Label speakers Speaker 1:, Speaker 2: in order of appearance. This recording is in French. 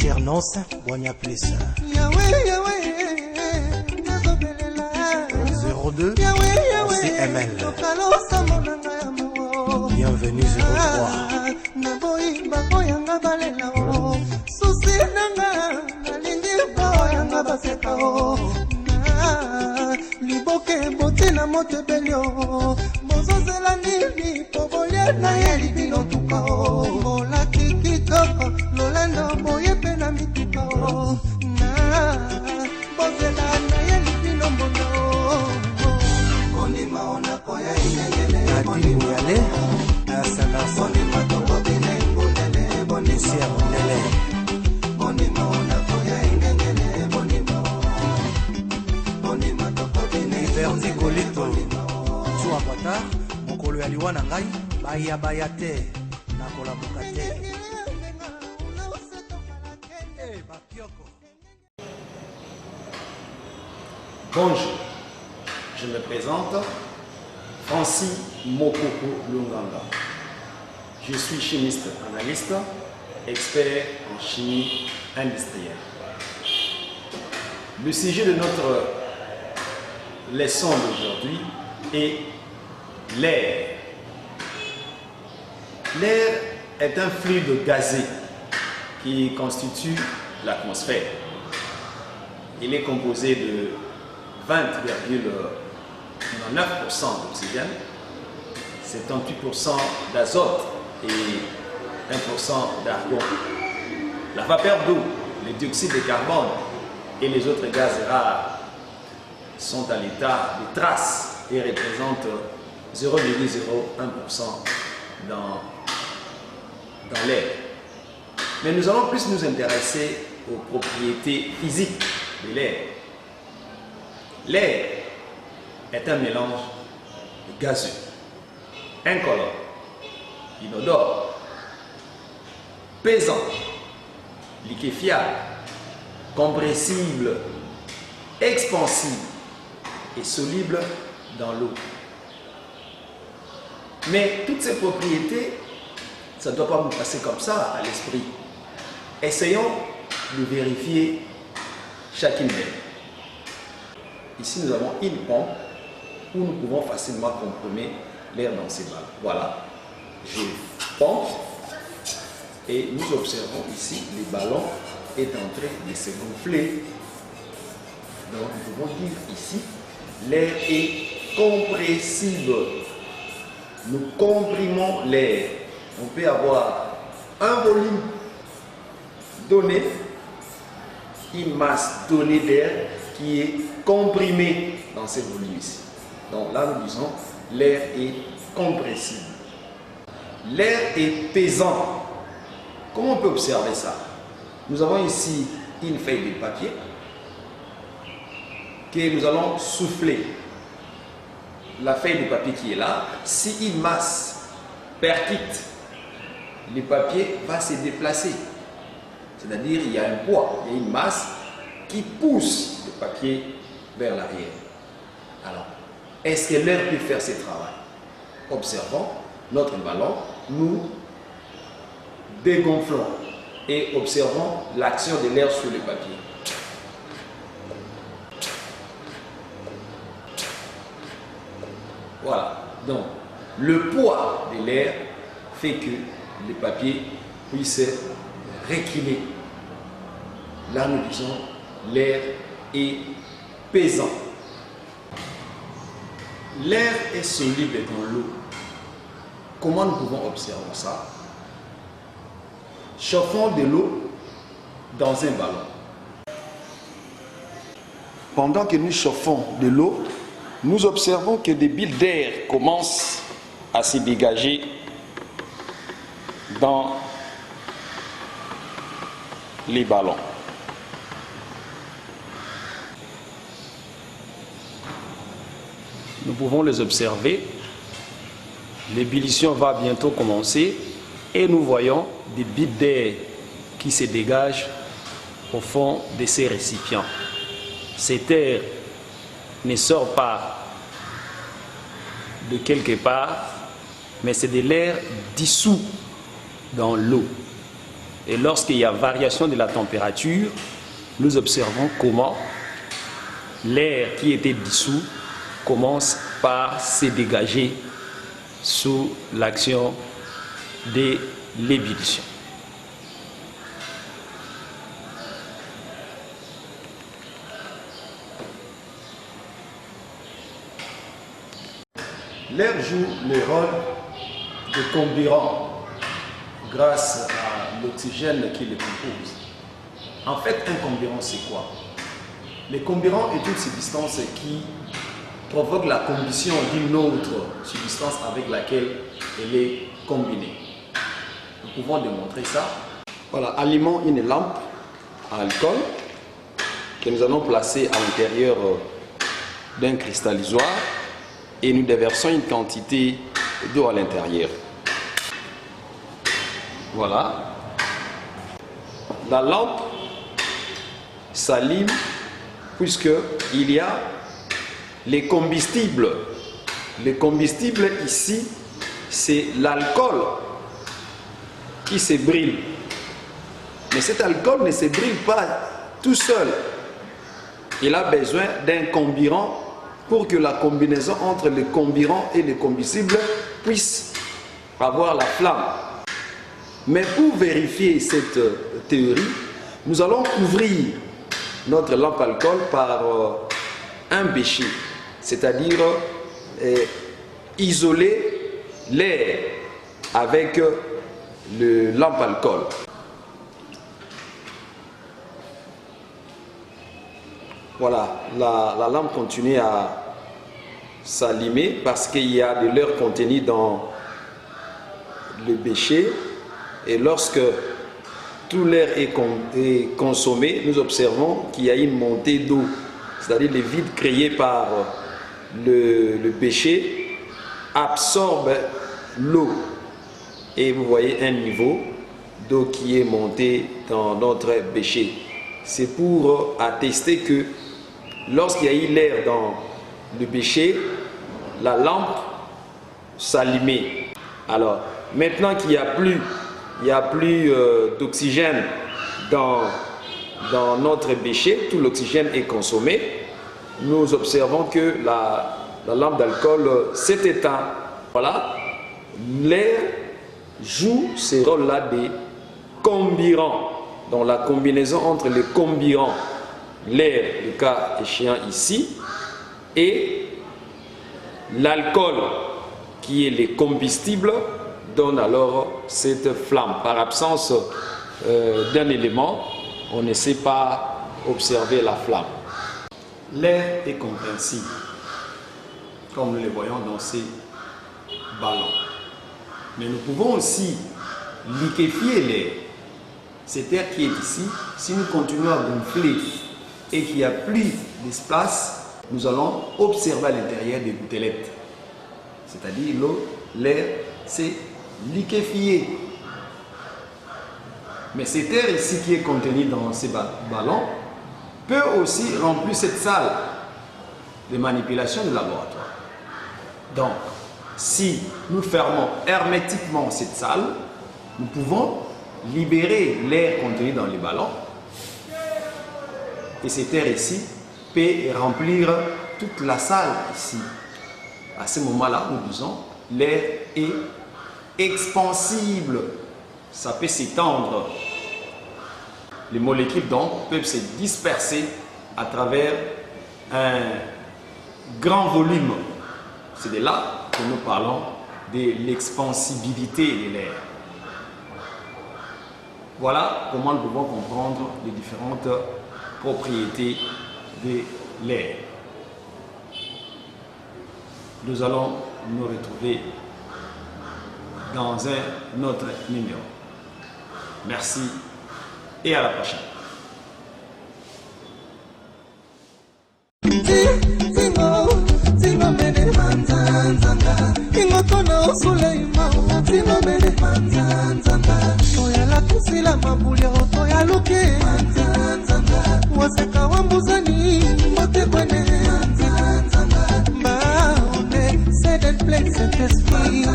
Speaker 1: alternance Boigna Plus 02 CML. Bienvenue 03.
Speaker 2: Liboke bote na motebelio bozozela nini pobolie na ye libino tukao mola kikitoko lolendo boye pe na mitukao na bozela na ye libino mbono onima ona koya ingele
Speaker 1: Nadine Yale Asana
Speaker 2: onima toko bine ngolele
Speaker 1: Bonisia Mondele
Speaker 2: onima ona koya ingele
Speaker 1: Verti Kolito Tsoa Pata Mokolo ya liwa na ngai baya baya te na kolaboka te.
Speaker 3: Bonjour, je me présente Francis Mokoko Lunganga. Je suis chimiste analyste, expert en chimie industrielle. Le sujet de notre leçon d'aujourd'hui est l'air. L'air est un fluide gazé qui constitue l'atmosphère. Il est composé de 20,9% d'oxygène, 78% d'azote et 1% d'argon. La vapeur d'eau, le dioxyde de carbone et les autres gaz rares sont à l'état de traces et représentent 0,01% dans l'air. Mais nous allons plus nous intéresser aux propriétés physiques de l'air. L'air est un mélange gazeux, incolore, inodore, pesant, liquéfiable, compressible, expansible et soluble dans l'eau. Mais toutes ces propriétés, ça ne doit pas nous passer comme ça à l'esprit. Essayons de vérifier chacune d'elles. Ici, nous avons une pompe où nous pouvons facilement comprimer l'air dans ces ballons. Voilà, je pompe et nous observons ici les ballons est en train de se gonfler. Donc, nous pouvons dire ici, l'air est compressible. Nous comprimons l'air. On peut avoir un volume donné, une masse donnée d'air qui est comprimée dans ce volume ici. Donc là, nous disons, l'air est compressible. L'air est pesant. Comment on peut observer ça? Nous avons ici une feuille de papier que nous allons souffler. La feuille de papier qui est là, si une masse percute, le papier va se déplacer. C'est-à-dire il y a un poids, il y a une masse qui pousse le papier vers l'arrière. Alors, est-ce que l'air peut faire ce travail? Observons notre ballon, nous dégonflons et observons l'action de l'air sur le papier. Voilà, donc le poids de l'air fait que le papier puisse reculer. Là, nous disons l'air est pesant. L'air est soluble dans l'eau. Comment nous pouvons observer ça? Chauffons de l'eau dans un ballon. Pendant que nous chauffons de l'eau, nous observons que des bulles d'air commencent à se dégager dans les ballons. Nous pouvons les observer. L'ébullition va bientôt commencer et nous voyons des bulles d'air qui se dégagent au fond de ces récipients. Cet air ne sort pas de quelque part, mais c'est de l'air dissous dans l'eau. Et lorsqu'il y a variation de la température, nous observons comment l'air qui était dissous commence par se dégager sous l'action de l'ébullition. L'air joue le rôle de comburant grâce à l'oxygène qui le compose. En fait, un comburant, c'est quoi? Les comburants est une substance qui provoque la combustion d'une autre substance avec laquelle elle est combinée. Nous pouvons démontrer ça. Voilà, allumons une lampe à alcool que nous allons placer à l'intérieur d'un cristallisoire et nous déversons une quantité d'eau à l'intérieur. Voilà. La lampe s'allume puisqu'il y a les combustibles. Les combustibles ici, c'est l'alcool qui se brûle. Mais cet alcool ne se brûle pas tout seul. Il a besoin d'un comburant pour que la combinaison entre le comburant et le combustible puisse avoir la flamme. Mais pour vérifier cette théorie, nous allons couvrir notre lampe alcool par un bécher, c'est-à-dire isoler l'air avec le lampe alcool. Voilà, la lampe continue à s'allumer parce qu'il y a de l'air contenu dans le bécher. Et lorsque tout l'air est consommé, nous observons qu'il y a une montée d'eau, c'est-à-dire le vide créé par le bécher absorbe l'eau. Et vous voyez un niveau d'eau qui est monté dans notre bécher. C'est pour attester que lorsqu'il y a eu l'air dans le bécher, la lampe s'allumait. Alors, maintenant qu'il n'y a plus, d'oxygène dans notre bécher, tout l'oxygène est consommé, nous observons que la lampe d'alcool s'est éteinte. Voilà, l'air joue ce rôle-là de comburant. Dans la combinaison entre le comburant, l'air, le cas échéant ici, et l'alcool, qui est le combustible, donne alors cette flamme. Par absence d'un élément, on ne sait pas observer la flamme. L'air est compressible, comme nous le voyons dans ces ballons. Mais nous pouvons aussi liquéfier l'air. Cet air qui est ici, si nous continuons à gonfler et qu'il n'y a plus d'espace, nous allons observer à l'intérieur des gouttelettes. C'est-à-dire l'air s'est liquéfié. Mais cet air ici qui est contenu dans ces ballons peut aussi remplir cette salle de manipulation de laboratoire. Donc, si nous fermons hermétiquement cette salle, nous pouvons libérer l'air contenu dans les ballons et cet air ici peut remplir toute la salle ici. À ce moment-là, nous disons l'air est expansible, ça peut s'étendre. Les molécules donc peuvent se disperser à travers un grand volume. C'est de là que nous parlons de l'expansibilité de l'air. Voilà comment nous pouvons comprendre les différentes propriétés de l'air. Nous allons nous retrouver dans un autre numéro. Merci et à la prochaine.
Speaker 2: Saint-Esprit